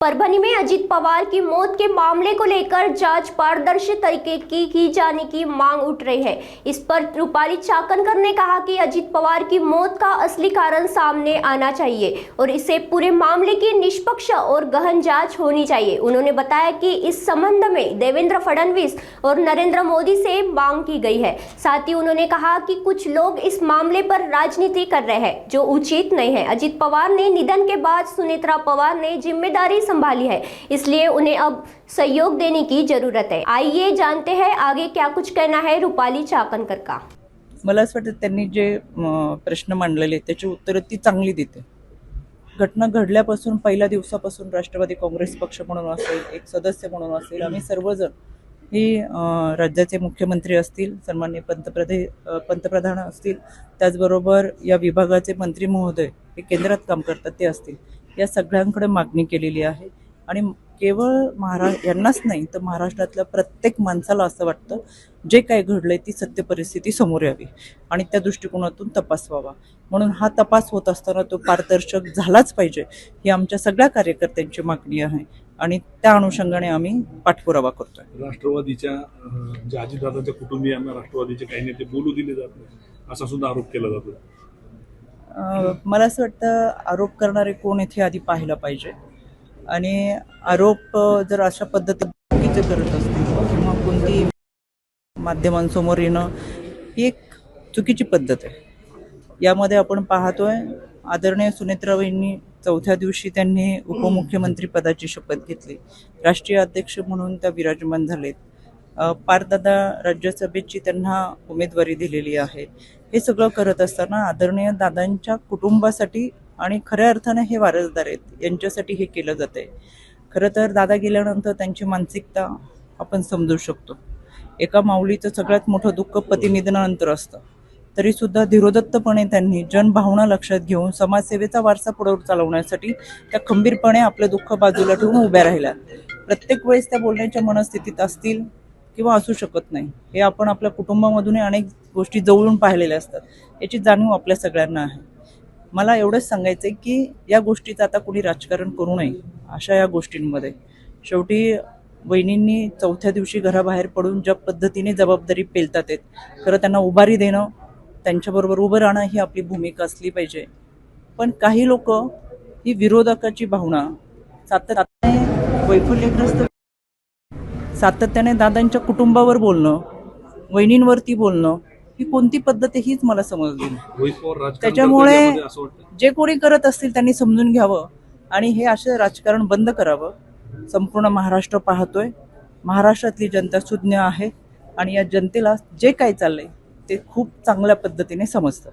परभनी में अजीत पवार की मौत के मामले को लेकर जांच पारदर्शी तरीके की जाने की मांग उठ रही है। इस पर रूपाली चाकणकर ने कहा कि अजीत पवार की मौत का असली कारण सामने आना चाहिए और इसे पूरे मामले की निष्पक्ष और गहन जांच होनी चाहिए। उन्होंने बताया कि इस संबंध में देवेंद्र फडणवीस और नरेंद्र मोदी से मांग की गई है। साथ ही उन्होंने कहा कि कुछ लोग इस मामले पर राजनीति कर रहे हैं जो उचित नहीं है। अजीत पवार ने निधन के बाद सुनेत्रा पवार ने जिम्मेदारी संभाली है, इसलिए उन्हें अब सहयोग देने की जरूरत है। आइए जानते हैं आगे क्या कुछ कहना है रूपाली चाकणकर का। मला असं वाटतं त्यांनी जे प्रश्न मांडलेले त्याची उत्तरं ती चांगली देते। घटना घडल्यापासून पहिल्या दिवसापासून राष्ट्रवादी काँग्रेस पक्ष म्हणून असेल, एक सदस्य म्हणून असेल, आम्ही सर्वजण ही राज्याचे मुख्यमंत्री असतील, सन्माननीय पंतप्रधान असतील, त्याचबरोबर या विभागाचे मंत्री महोदय हे केंद्रात काम करतात ते असतील, या सगळ्यांकडे मागणी केलेली आहे। आणि केवळ यांनाच नाही तर महाराष्ट्रातल्या प्रत्येक माणसाला असं वाटतं जे काही घडलंय ती सत्य परिस्थिती समोर यावी आणि त्या दृष्टिकोनातून तपास व्हावा। म्हणून हा तपास होत असताना तो पारदर्शक झालाच पाहिजे ही आमच्या सगळ्या कार्यकर्त्यांची मागणी आहे आणि त्या अनुषंगाने आम्ही पाठपुरावा करतोय। राष्ट्रवादीच्या जे अजितदादांच्या कुटुंबियांना राष्ट्रवादीचे काही नेते बोलू दिले जात नाही असा सुद्धा आरोप केला जातो। मला असं वाटतं आरोप करणारे कोण इथे आधी पाहायला पाहिजे आणि आरोप जर अशा पद्धतीने करत असतील किंवा कोणती माध्यमांसमोर येणं ही एक चुकीची पद्धत आहे। यामध्ये आपण पाहतोय आदरणीय सुनेत्राबाईंनी चौथ्या दिवशी त्यांनी उपमुख्यमंत्री पदाची शपथ घेतली, राष्ट्रीय अध्यक्ष म्हणून त्या विराजमान झालेत, पारदादा राज्यसभेची त्यांना उमेदवारी दिलेली आहे। हे सगळं करत असताना आदरणीय दादांच्या कुटुंबासाठी आणि खऱ्या अर्थाने हे वारसदार आहेत यांच्यासाठी हे केलं जातंय। खरं तर दादा गेल्यानंतर त्यांची मानसिकता आपण समजू शकतो। एका माऊलीचं सगळ्यात मोठं दुःख पतिनिधनानंतर असतं, तरी सुद्धा धीरोदत्तपणे त्यांनी जनभावना लक्षात घेऊन समाजसेवेचा वारसा पुढे चालवण्यासाठी त्या खंबीरपणे आपलं दुःख बाजूला ठेवून उभ्या राहिल्या। प्रत्येक वेळेस त्या बोलण्याच्या मनस्थितीत असतील किंवा असू शकत नाही, हे आपण आपल्या कुटुंबामधून अनेक गोष्टी जवळून पाहिलेल्या असतात, याची जाणीव आपल्या सगळ्यांना आहे। मला एवढंच सांगायचं आहे की या गोष्टीचं आता कोणी राजकारण करू नये अशा या गोष्टींमध्ये। शेवटी वहिनींनी चौथ्या दिवशी घराबाहेर पडून ज्या पद्धतीने जबाबदारी पेलतात आहेत, खरं त्यांना उभारी देणं, त्यांच्याबरोबर उभं राहणं ही आपली भूमिका असली पाहिजे। पण काही लोक ही विरोधकाची भावना सातत्याने वैफल्यग्रस्त सातत्याने दादांच्या कुटुंबावर बोलणं, वहिनींवरती बोलणं ही कोणती पद्धत आहे हीच मला समजली नाही। त्याच्यामुळे जे कोणी करत असतील त्यांनी समजून घ्यावं आणि हे असं राजकारण बंद करावं। संपूर्ण महाराष्ट्र पाहतोय, महाराष्ट्रातली जनता सुज्ञ आहे आणि या जनतेला जे काही चाललंय ते खूप चांगल्या पद्धतीने समजतं।